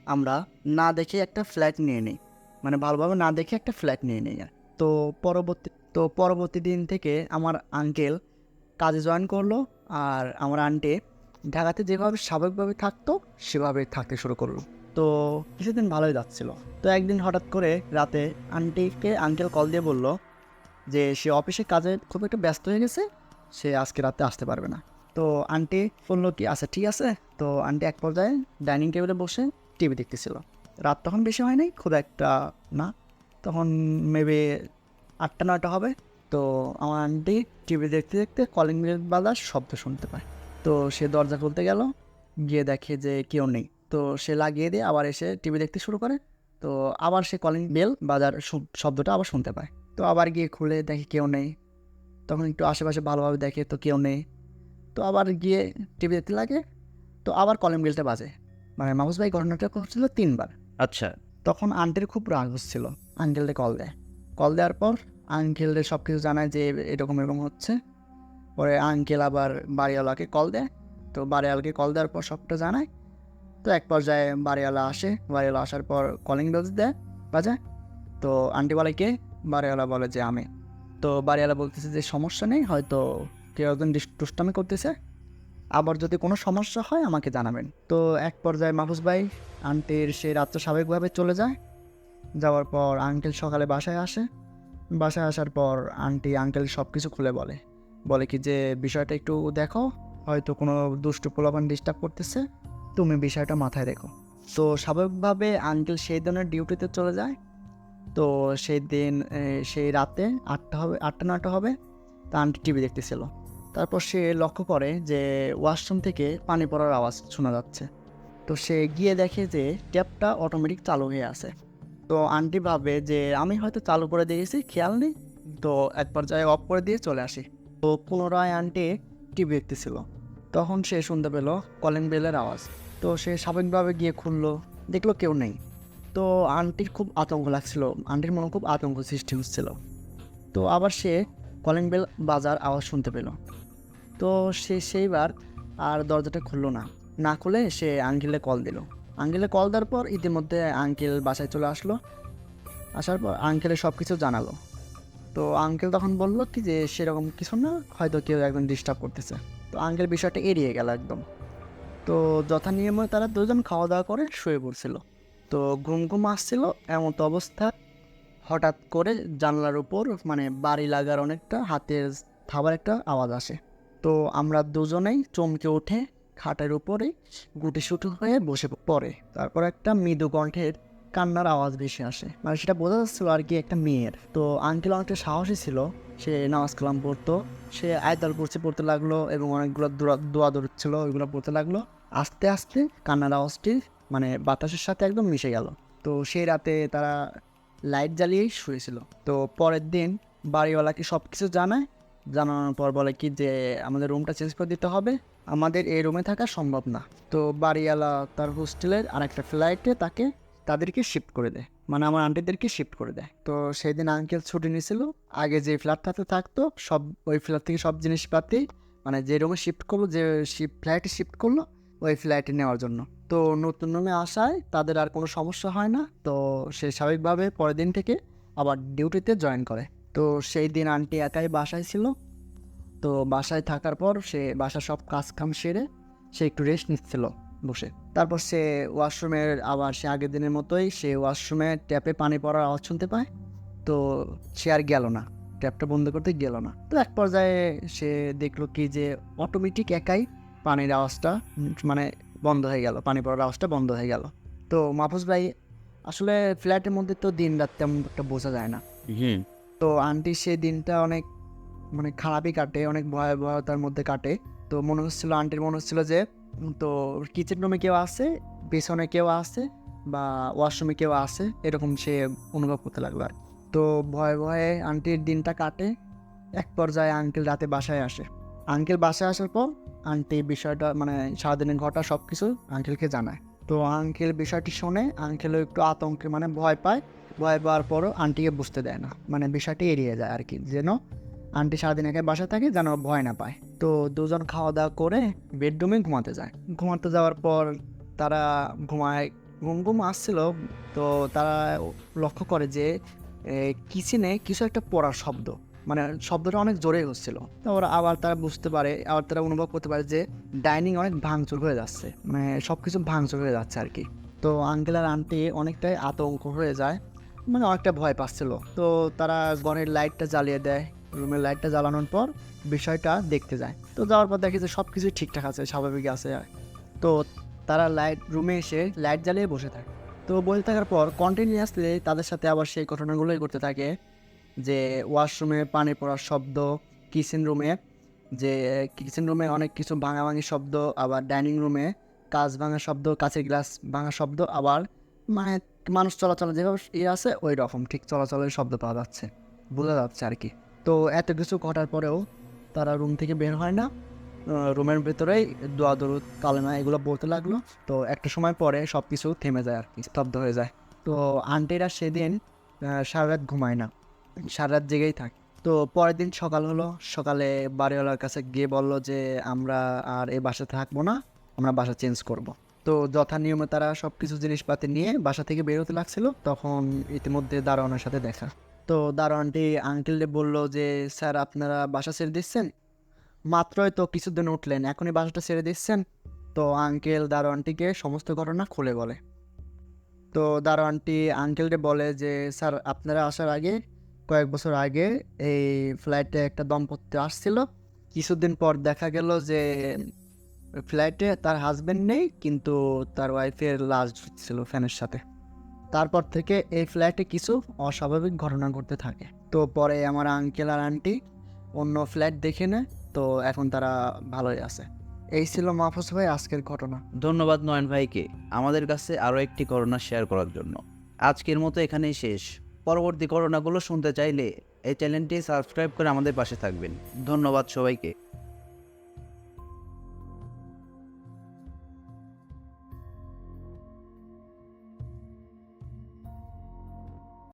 আমরা না দেখে একটা ফ্ল্যাট নিয়ে নিই, মানে ভালোভাবে না দেখে একটা ফ্ল্যাট নিয়ে নিই। তো পরবর্তী দিন থেকে আমার আঙ্কেল কাজে জয়েন করলো, আর আমার আন্টি ঢাকাতে যেভাবে স্বাভাবিকভাবে থাকতো সেভাবে থাকতে শুরু করলো। তো কিছুদিন ভালোই যাচ্ছিল। তো একদিন হঠাৎ করে রাতে আন্টিকে আঙ্কেল কল দিয়ে বলল যে সে অফিসে কাজে খুব একটা ব্যস্ত হয়ে গেছে, সে আজকে রাতে আসতে পারবে না। তো আন্টি বললো কি আচ্ছা ঠিক আছে। তো আন্টি এক পর্যায়ে ডাইনিং টেবিলে বসে টিভি দেখতেছিল। রাত তখন বেশি হয় নাই, খুব একটা না, তখন মেবি 8টা 9টা হবে। তো আমার আন্টি টিভি দেখতে দেখতে কলিং বেল বাজার শব্দ শুনতে পায়। তো সে দরজা খুলতে গেল, গিয়ে দেখে যে কেউ নেই। তো সে লাগিয়ে দিয়ে আবার এসে টিভি দেখতে শুরু করে। তো আবার সে কলিং বেল বাজার শব্দটা আবার শুনতে পায়। তো আবার গিয়ে খুলে দেখে কেউ নেই। তখন একটু আশেপাশে ভালোভাবে দেখে, তো কেউ নেই। তো আবার গিয়ে টিভি দেখতে লাগে। তো আবার কলিং বেলটা বাজে। মানে মাহফুজ ভাই ঘটনাটা ঘটছিল 3বার। আচ্ছা। তখন আন্টির খুব রাগ হচ্ছিল। আঙ্কেলকে কল দেয়। কল দেওয়ার পর আঙ্কেলদের সব কিছু জানায় যে এরকম এরকম হচ্ছে। পরে আঙ্কেল আবার বাড়িওয়ালাকে কল দেয়। তো বাড়িওয়ালাকে কল দেওয়ার পর সবটা জানায়। তো এক পর্যায়ে বাড়িওয়ালা আসে। বাড়িওয়ালা আসার পর কলিং বেল বাজায়। তো আন্টি বলে কে? বাড়িওয়ালা বলে যে আমি। তো বাড়িওয়ালা বলতেছে যে সমস্যা নেই, হয়তো কেউ একজন দুষ্টামি করতেছে, আবার যদি কোনো সমস্যা হয় আমাকে জানাবেন। তো এক পর্যায়ে মাহফুজ ভাই আন্টির সে রাত্রে স্বাভাবিকভাবে চলে যায়। যাওয়ার পর আঙ্কেল সকালে বাসায় আসে। বাসায় আসার পর আন্টি আঙ্কেল সব কিছু খুলে বলে কি যে বিষয়টা একটু দেখো, হয়তো কোনো দুষ্ট পোলাপান ডিস্টার্ব করতেছে, তুমি বিষয়টা মাথায় রেখো। তো স্বাভাবিকভাবে আঙ্কেল সেই দিনের ডিউটিতে চলে যায়। তো সেই দিন সেই রাতে 8টা 9টা হবে। তা আন্টি টিভি দেখতেছিল। তারপর সে লক্ষ্য করে যে ওয়াশরুম থেকে পানি পড়ার আওয়াজ শোনা যাচ্ছে। তো সে গিয়ে দেখে যে ট্যাপটা অটোমেটিক চালু হয়ে আছে। তো আন্টি ভাবে যে আমি হয়তো চালু করে দিয়েছি, খেয়াল নেই। তো এক পর্যায়ে অফ করে দিয়ে চলে আসি। তো পুনরায় আন্টি টিভি দেখতেছিল। তখন সে শুনতে পেল কলিং বেলের আওয়াজ। তো সে স্বাভাবিকভাবে গিয়ে খুললো, দেখলো কেউ নেই। তো আন্টির খুব আতঙ্ক লাগছিল, আন্টির মনে খুব আতঙ্ক সৃষ্টি হচ্ছিল। তো আবার সে কলিং বেল বাজার আওয়াজ শুনতে পেল। তো সে সেইবার আর দরজাটা খুললো না খুলে সে আঙ্কেলে কল দিল। আঙ্কেলে কল দেওয়ার পর ইতিমধ্যে আঙ্কেল বাসায় চলে আসলো। আসার পর আঙ্কেলে সব কিছু জানালো। তো আঙ্কেল তখন বললো কি যে সেরকম কিছু না, হয়তো কেউ একজন ডিস্টার্ব করতেছে। তো আঙ্কেল বিষয়টা এড়িয়ে গেল একদম। তো যথা নিয়মে তারা দুজন খাওয়া দাওয়া করে শুয়ে পড়ছিল। তো ঘুম আসছিল, এমন তো অবস্থা হঠাৎ করে জানলার উপর মানে বাড়ি লাগার অনেকটা হাতের থাবার একটা আওয়াজ আসে। তো আমরা দুজনেই চমকে উঠে খাটের উপরে গুটিসুটি হয়ে বসে পড়ে। তারপর একটা মৃদু কণ্ঠের কান্নার আওয়াজ ভেসে আসে, মানে সেটা বোঝা যাচ্ছিল আর কি একটা মেয়ের। তো আঙ্কেল অনেকটা সাহসী ছিল, সে নামাজ কালাম পড়তো, সে আয়তাল কুরসি পড়তে লাগলো এবং অনেকগুলো দোয়া দৌড়ছিল ওইগুলো পড়তে লাগলো। আস্তে আস্তে কান্নার আওয়াজটি মানে বাতাসের সাথে একদম মিশে গেল। তো সেই রাতে তারা লাইট জ্বালিয়েই শুয়েছিল। তো পরের দিন বাড়িওয়ালাকে সব কিছু জানানোর পর বলে কি যে আমাদের রুমটা চেঞ্জ করে দিতে হবে, আমাদের এই রুমে থাকা সম্ভব না। তো বাড়িওয়ালা তার হোস্টেলের আরেকটা ফ্লাইটে তাদেরকে শিফট করে দেয়, মানে আমার আন্টিদেরকে শিফট করে দেয়। তো সেই দিন আঙ্কেল ছুটি নিয়েছিল, আগে যে ফ্ল্যাটটাতে থাকতো সব ওই ফ্ল্যাট থেকে সব জিনিসপাতি মানে যে রুমে শিফট করলো, যে ফ্ল্যাটে শিফট করলো ওই ফ্ল্যাটে নেওয়ার জন্য। তো নতুন রুমে আসায় তাদের আর কোনো সমস্যা হয় না। তো সে স্বাভাবিকভাবে পরের দিন থেকে আবার ডিউটিতে জয়েন করে। তো সেই দিন আন্টি একাই বাসায় ছিল। তো বাসায় থাকার পর সে বাসার সব কাজ কাম সেরে সে একটু রেস্ট নিচ্ছিল বসে। তারপর সে ওয়াশরুমের আবার সে আগের দিনের মতোই সে ওয়াশরুমে ট্যাপে পানি পড়ার আওয়াজ শুনতে পায়। তো সে আর গেল না, ট্যাপটা বন্ধ করতে গেল না। তো এক পর্যায়ে সে দেখলো কি যে অটোমেটিক একাই পানির আওয়াজটা মানে বন্ধ হয়ে গেল, পানি পড়ার আওয়াজটা বন্ধ হয়ে গেল। তো মাহফুজ ভাই আসলে ফ্ল্যাটের মধ্যে তো দিন রাত তেমন একটা বোঝা যায় না। তো আন্টি সেই দিনটা অনেক মানে খারাপই কাটে, অনেক ভয়াবহতার মধ্যে কাটে। তো আন্টির মনে হচ্ছিল যে তো কিচেন রুমে কেউ আছে, পেছনে কেউ আছে বা ওয়াশরুমে কেউ আছে, এরকম সে অনুভব করতে লাগলো আর। তো ভয়ে আন্টির দিনটা কাটে। এক পর্যায়ে আঙ্কেল রাতে বাসায় আসে। আঙ্কেল বাসায় আসার পর আন্টি বিষয়টা মানে সারাদিনের ঘটা সব কিছু আঙ্কেলকে জানায়। তো আঙ্কেল বিষয়টি শুনে আঙ্কেলও একটু আতঙ্কে মানে ভয় পাওয়ার পরও আন্টিকে বুঝতে দেয় না, মানে বিষয়টি এড়িয়ে যায় আর কি, যেন আন্টি সারাদিন একা বাসায় থাকে যেন ভয় না পায়। তো দুজন খাওয়া দাওয়া করে বেডরুমে ঘুমাতে যাওয়ার পর তারা ঘুম আসছিল। তো তারা লক্ষ্য করে যে কিচেনে কিছু একটা পড়ার শব্দ, মানে শব্দটা অনেক জোরে হচ্ছিল। তারপর আবার তারা বুঝতে পারে, আবার তারা অনুভব করতে পারে যে ডাইনিং অনেক ভাঙচুর হয়ে যাচ্ছে, মানে সব কিছু ভাঙচুর হয়ে যাচ্ছে আর কি। তো আঙ্কেল আর আন্টি অনেকটাই আতঙ্ক হয়ে যায়, মানে অনেকটা ভয় পাচ্ছিল। তো তারা ঘরের লাইটটা জ্বালিয়ে দেয়, রুমের লাইটটা জ্বালানোর পর বিষয়টা দেখতে যায়। তো যাওয়ার পর দেখে যে সব কিছুই ঠিকঠাক আছে, স্বাভাবিক আছে। তো তারা রুমে এসে লাইট জ্বালিয়ে বসে থাকে। তো বসে থাকার পর কন্টিনিউয়াসলি তাদের সাথে আবার সেই ঘটনাগুলোই করতে থাকে, যে ওয়াশরুমে পানি পড়ার শব্দ, কিচেন রুমে অনেক কিছু ভাঙাভাঙি শব্দ, আবার ডাইনিং রুমে কাঁচ ভাঙা শব্দ, কাঁচের গ্লাস ভাঙা শব্দ, আবার মানে মানুষ চলাচল যেভাবে আছে ওই রকম ঠিক চলাচলের শব্দ পাওয়া যাচ্ছে, বোঝা যাচ্ছে আর কি। তো এত কিছু ঘটার পরেও তারা রুম থেকে বের হয় না, রুমের ভেতরেই দোয়া দরুদ কালেমা এগুলো বলতে লাগলো। তো একটা সময় পরে সব কিছু থেমে যায় আর কি, স্তব্ধ হয়ে যায়। তো আন্টিরা সেদিন সারা রাত ঘুমায় না, সারা রাত জেগেই থাকে। তো পরের দিন সকাল হলো, সকালে বাড়িওয়ালার কাছে গিয়ে বললো যে আমরা আর এই বাসা থাকবো না, আমরা বাসা চেঞ্জ করব। তো যথা নিয়মে তারা সব কিছু জিনিসপাতি নিয়ে বাসা থেকে বেরোতে লাগছিল, তখন ইতিমধ্যে দারোয়ানের সাথে দেখা। তো দারোয়ানটি আঙ্কেলকে বললো যে স্যার আপনারা বাসা ছেড়ে দিচ্ছেন, মাত্রই তো কিছুদিন উঠলেন, এখনই বাসাটা ছেড়ে দিচ্ছেন। তো আঙ্কেল দারোয়ানটিকে সমস্ত ঘটনা খুলে বলে। তো দারোয়ানটি আঙ্কেলকে বলে যে স্যার আপনারা আসার আগে কয়েক বছর আগে এই ফ্লাইটে একটা দম্পতি আসছিল, কিছুদিন পর দেখা গেল যে ফ্লাইটে তার হাজবেন্ড নেই, কিন্তু তার ওয়াইফের লাশ ছিল ফ্যানের সাথে। তারপর থেকে এই ফ্ল্যাটে কিছু অস্বাভাবিক ঘটনা ঘটতে থাকে। তো পরে আমার আঙ্কেল আর আন্টি অন্য ফ্ল্যাট দেখে নেয়, তো এখন তারা ভালোই আছে। এই ছিল মাহফুজ ভাই আজকের ঘটনা। ধন্যবাদ নয়ন ভাইকে আমাদের কাছে আরও একটি ঘটনা শেয়ার করার জন্য। আজকের মতো এখানেই শেষ। পরবর্তী ঘটনাগুলো শুনতে চাইলে এই চ্যানেলটি সাবস্ক্রাইব করে আমাদের পাশে থাকবেন। ধন্যবাদ সবাইকে।